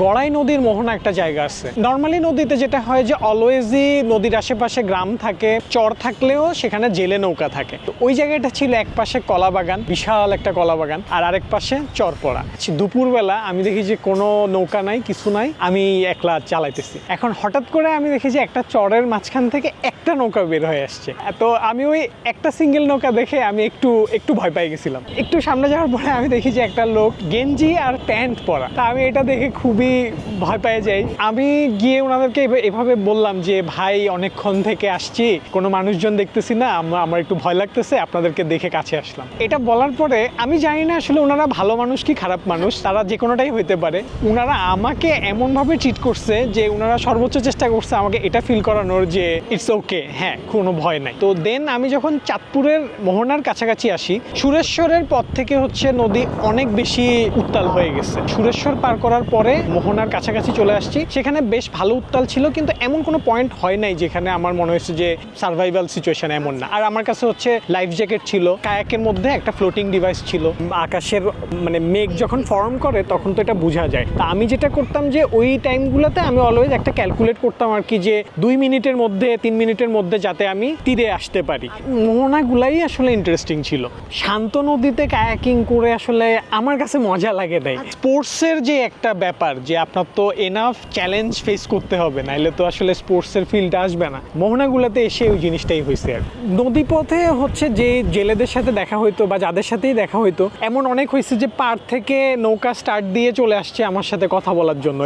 গড়াই নদীর মোহনা একটা জায়গা আছে। নর্মালি নদীতে যেটা হয় যে অলওয়েজই নদীর আশেপাশে গ্রাম থাকে, চর থাকলেও সেখানে জেলে নৌকা থাকে। তো ওই জায়গাটা ছিল এক পাশে কলা বাগান, বিশাল একটা কলা বাগান, আর আরেক পাশে চর পড়া। দুপুরবেলা আমি দেখি যে কোনো নৌকা নাই, কিছু নাই, আমি একলা চালাইতেছি। এখন হঠাৎ করে আমি দেখি যে একটা চরের মাঝখান থেকে একটা নৌকা বের হয়ে আসছে। তো আমি ওই একটা সিঙ্গেল নৌকা দেখে আমি একটু ভয় পাই গেছিলাম। একটু সামনে যাওয়ার পরে আমি দেখি যে একটা লোক গেঞ্জি আর প্যান্ট পরা। তা আমি এটা দেখে খুবই ভয় পেয়ে যাই। আমি গিয়ে ওনাদেরকে এভাবে বললাম যে ভাই, অনেকক্ষণ থেকে আসছি, কোনো মানুষজন দেখতেছি না, আমার একটু ভয় লাগতেছে, আপনাদেরকে দেখে কাছে আসলাম। এটা বলার পরে আমি জানি না আসলে ওনারা ভালো মানুষ কি খারাপ মানুষ, তারা যে কোনোটাই হইতে পারে। ওনারা আমাকে এমনভাবে ট্রিট করছে যে ওনারা সর্বোচ্চ চেষ্টা করছে আমাকে এটা ফিল করানোর যে ইটস ওকে, হ্যাঁ কোনো ভয় নাই। তো দেন আমি যখন চাঁদপুরের মোহনার কাছাকাছি আসি, সুরেশ্বরের পর থেকে হচ্ছে নদী অনেক বেশি উত্তাল হয়ে গেছে। সুরেশ্বর পার করার পরে মোহনার কাছাকাছি চলে আসছি, সেখানে বেশ ভালো উত্তাল ছিল, কিন্তু এমন কোনো পয়েন্ট হয় নাই যেখানে আমার মনে হয়েছে যে সার্ভাইভাল সিচুয়েশন, এমন না। আর আমার কাছে হচ্ছে লাইফ জ্যাকেট ছিল, কায়াকের মধ্যে একটা ফ্লোটিং ডিভাইস ছিল। আকাশের মানে মেঘ যখন ফর্ম করে তখন তো এটা বোঝা যায়। তা আমি যেটা করতাম যে ওই টাইমগুলোতে আমি অলওয়েজ একটা ক্যালকুলেট করতাম আর কি, যে 2 মিনিটের মধ্যে 3 মিনিটের মধ্যে যাতে আমি তীরে আসতে পারি। মোহনাগুলাই আসলে ইন্টারেস্টিং ছিল। শান্ত নদীতে কায়াকিং করে আসলে আমার কাছে মজা লাগে নাই। স্পোর্টসের যে একটা ব্যাপার, যে আপনার তো এনাফ চ্যালেঞ্জ ফেস করতে হবে, নাইলে তো আসলে স্পোর্টসের ফিল্ডটা আসবে না। মোহনাগুলোতে এসে ওই জিনিসটাই হয়েছে। আর নদীপথে হচ্ছে যে জেলেদের সাথে দেখা হইতো বা যাদের সাথেই দেখা হইতো, এমন অনেক হয়েছে যে পার থেকে নৌকা স্টার্ট দিয়ে চলে আসছে আমার সাথে কথা বলার জন্য।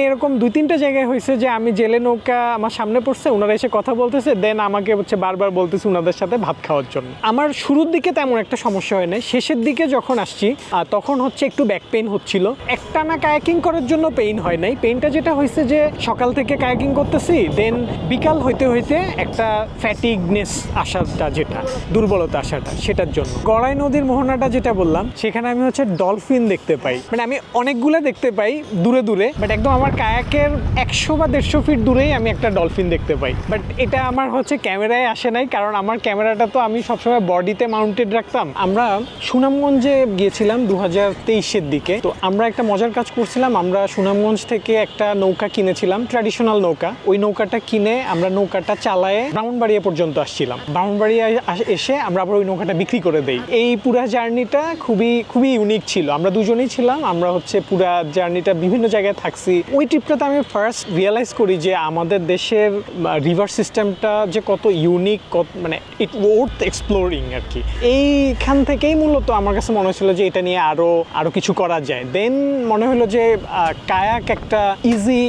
এরকম 2-3টা জায়গায় হয়েছে যে আমি জেলে নৌকা আমার সামনে পড়ছে, ওনারা এসে কথা বলতেছে, দেন আমাকে হচ্ছে বারবার বলতেছে ওনাদের সাথে ভাত খাওয়ার জন্য। আমার শুরুর দিকে তেমন একটা সমস্যা হয় নাই, শেষের দিকে যখন আসছি তখন হচ্ছে একটু ব্যাক পেইন হচ্ছিল। একটানা কায়াকিং করার জন্য পেইন হয় নাই, পেইনটা যেটা হয়েছে যে সকাল থেকে কায়াকিং করতেছি, দেন বিকাল হইতে হইতে একটা ফ্যাটিগনেস আসাটা, যেটা দুর্বলতা আসাটা, সেটার জন্য। গড়াই নদীর মোহনাটা যেটা বললাম, সেখানে আমি হচ্ছে ডলফিন দেখতে পাই। মানে আমি অনেকগুলো দেখতে পাই দূরে দূরে, বাট একদম আমার কায়াকের 100 বা 150 ফিট দূরেই আমি একটা ডলফিন দেখতে পাই। বাট এটা আমার হচ্ছে ক্যামেরায় আসে নাই, কারণ আমার ক্যামেরাটা তো আমি সবসময় বডিতে মাউন্টেড রাখতাম। আমরা সুনামগঞ্জে গিয়েছিলাম 2023-এর দিকে। তো আমরা একটা মজার কাজ করছিলাম, আমরা সুনামগঞ্জ থেকে একটা নৌকা কিনেছিলাম, ট্র্যাডিশনাল নৌকা। ওই নৌকাটা কিনে আমরা নৌকাটা চালায়ে ব্রাহ্মণবাড়িয়া পর্যন্ত আসছিলাম। ব্রাহ্মণবাড়িয়া এসে আমরা আবার ওই নৌকাটা বিক্রি করে দেই। এই পুরা জার্নিটা খুবই ইউনিক ছিল। আমরা দুজনেই ছিলাম, আমরা হচ্ছে পুরা জার্নিটা বিভিন্ন জায়গায় থাকছি। ওই ট্রিপটাতে আমি ফার্স্ট রিয়েলাইজ করি যে আমাদের দেশের রিভার সিস্টেমটা যে কত ইউনিক, মানে ইট ওয়ার্থ এক্সপ্লোরিং আর কি। এইখান থেকেই মূলত আমার কাছে মনে হয়েছিল যে এটা নিয়ে আরো কিছু করা যায়। দেন মনে হলো যে কায়াক একটা ইজি,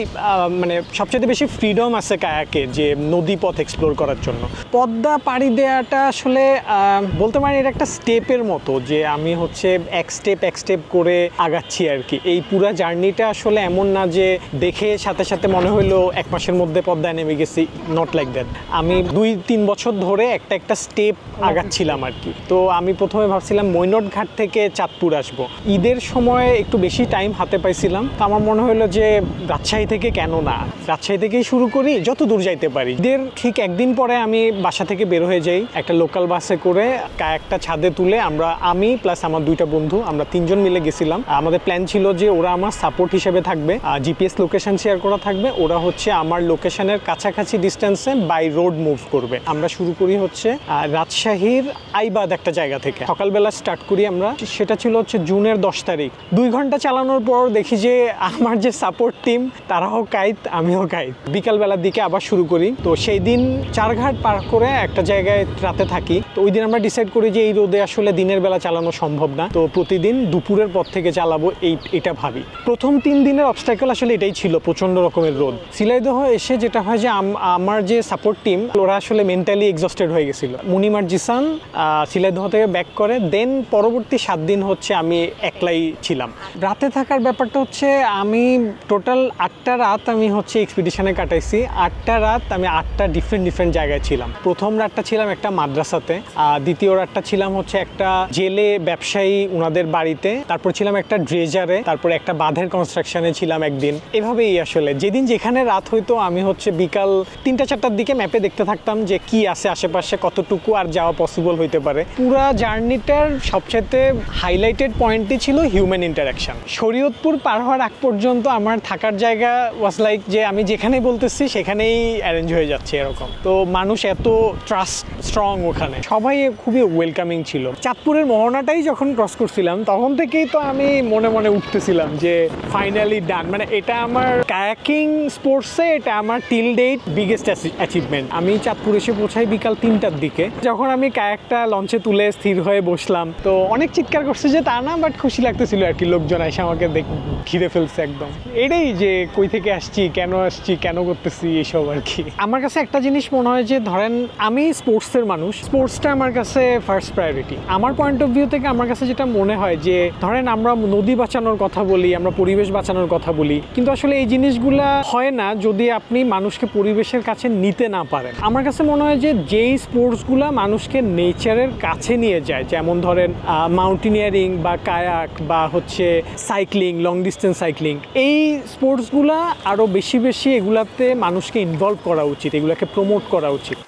মানে সবচেয়ে বেশি ফ্রিডম আছে কায়াকে, যে নদী পথ এক্সপ্লোর করার জন্য। পদ্মা পাড়ি দেওয়াটা আসলে বলতে পারি এটা একটা স্টেপের মতো, যে আমি হচ্ছে এক স্টেপ করে আগাচ্ছি আর কি। এই পুরা জার্নিটা আসলে এমন না যে দেখে সাথে সাথে মনে হলো 1 মাসের মধ্যে পদ্মায় নেমে গেছি, নট লাইক দ্যাট। আমি 2-3 বছর ধরে একটা স্টেপ আগাচ্ছিলাম আর কি। তো আমি প্রথমে ভাবছিলাম মৈনট ঘাট থেকে চাঁদপুর আসবো। ঈদের সময় একটু বেশি টাইম হাতে পাইছিলাম, তো আমার মনে হলো যে রাজশাহী থেকে কেন না, রাজশাহী থেকেই শুরু করি, যত দূর যাইতে পারি। ঈদের ঠিক একদিন পরে আমি বাসা থেকে বের হয়ে যাই একটা লোকাল বাসে করে, কায়াকটা ছাদে তুলে আমি প্লাস আমার 2টা বন্ধু, আমরা 3 জন মিলে গেছিলাম। আমাদের প্ল্যান ছিল যে ওরা আমার সাপোর্ট হিসেবে থাকবে, জিপিএস লোকেশন শেয়ার করা থাকবে, ওরা হচ্ছে আমার লোকেশনের কাছাকাছি ডিস্টেন্সে বাই রোড মুভ করবে। আমরা শুরু করি হচ্ছে রাজশাহীর আইবাদ একটা জায়গা থেকে, সকালবেলা স্টার্ট করি আমরা। সেটা ছিল হচ্ছে জুনের 10 তারিখ। 2 ঘন্টা চালানোর পর দেখি যে আমার যে সাপোর্ট টিম তারাও কাইত, আমিও কাইত। বিকালবেলার দিকে আবার শুরু করি। তো সেই দিন 4 ঘাট পার করে একটা জায়গায় রাতে থাকি। তো ওই দিন আমরা ডিসাইড করি যে এই রোদে আসলে দিনের বেলা চালানো সম্ভব না, তো প্রতিদিন দুপুরের পর থেকে চালাবো, এটা ভাবি। প্রথম 3 দিনের অবস্টাকেল আসলে এটাই ছিল, প্রচন্ড রকমের রোদ। সিলাইদহ এসে যেটা হয় যে আমার যে সাপোর্ট টিম ওরা আসলে মেন্টালি এক্সস্টেড হয়ে গেছিল। মুনিমার জিসান সিলাইদহ থেকে ব্যাক করে, দেন পরবর্তী 7 দিন হচ্ছে আমি একলাই ছিলাম। রাতে থাকার ব্যাপারটা হচ্ছে আমি টোটাল 8টা রাত আমি হচ্ছে এক্সপিডিশনে কাটাইছি। 8টা রাত আমি 8টা ডিফারেন্ট জায়গায় ছিলাম। প্রথম রাতটা ছিলাম একটা মাদ্রাসাতে, দ্বিতীয় রাতটা ছিলাম হচ্ছে একটা জেলে ব্যবসায়ী ওনাদের বাড়িতে, তারপর ছিলাম একটা ড্রেজারে, তারপর একটা বাঁধের কনস্ট্রাকশনে ছিলাম একদিন। এভাবেই আসলে যেদিন যেখানে রাত হইতো আমি হচ্ছে বিকাল 3টা-4টার দিকে ম্যাপে দেখতে থাকতাম যে কি আছে আশেপাশে, কতটুকু আর যাওয়া পসিবল হইতে পারে। পুরা জার্নিটার সবচেয়ে হাইলাইটেড পয়েন্টটি ছিল হিউম্যান ইন্টারাকশন। শরীয়তপুর পার হওয়ার আগ পর্যন্ত আমার থাকার জায়গা ওয়াজ লাইক যে আমি যেখানেই বলতেছি সেখানেই অ্যারেঞ্জ হয়ে যাচ্ছে এরকম। তো মানুষ এত ট্রাস্ট স্ট্রং ওখানে, সবাই খুবই ওয়েলকামিং ছিল। চাঁদপুরের মোহনাটাই যখন ক্রস করছিলাম তখন থেকেই তো আমি মনে মনে উঠতেছিলাম যে ফাইনালি ডান, মানে এটা আমার কায়াকিং স্পোর্টসে এটা আমার টিল ডেট বিগেস্ট অ্যাচিভমেন্ট। আমি চাঁদপুর এসে পৌঁছাই বিকাল 3টার দিকে। যখন আমি কায়াকটা লঞ্চে তুলে স্থির হয়ে বসলাম তো অনেক চিৎকার করছে যে তা না, বাট খুশি লাগতেছিল আর কি, লোকজন এসে আমাকে ঘিরে ফেলছে একদম। এটাই যে কই থেকে আসছি, কেন করতেছি এইসব আর কি। আমার কাছে একটা জিনিস মনে হয় যে ধরেন আমি স্পোর্টসের মানুষ, স্পোর্টসটা আমার কাছে ফার্স্ট প্রায়োরিটি। আমার পয়েন্ট অফ ভিউ থেকে আমার কাছে যেটা মনে হয় যে ধরেন আমরা নদী বাঁচানোর কথা বলি, আমরা পরিবেশ বাঁচানোর কথা বলি, কিন্তু আসলে এই জিনিসগুলা হয় না যদি আপনি মানুষকে পরিবেশের কাছে নিতে না পারেন। আমার কাছে মনে হয় যে যেই স্পোর্টসগুলা মানুষকে নেচারের কাছে নিয়ে যায়, যেমন ধরেন মাউন্টেনিয়ারিং বা কায়াক বা হচ্ছে সাইক্লিং, লং ডিস্টেন্স সাইক্লিং, এই স্পোর্টসগুলা আরও বেশি এগুলাতে মানুষকে ইনভলভ করা উচিত, এগুলাকে প্রমোট করা উচিত।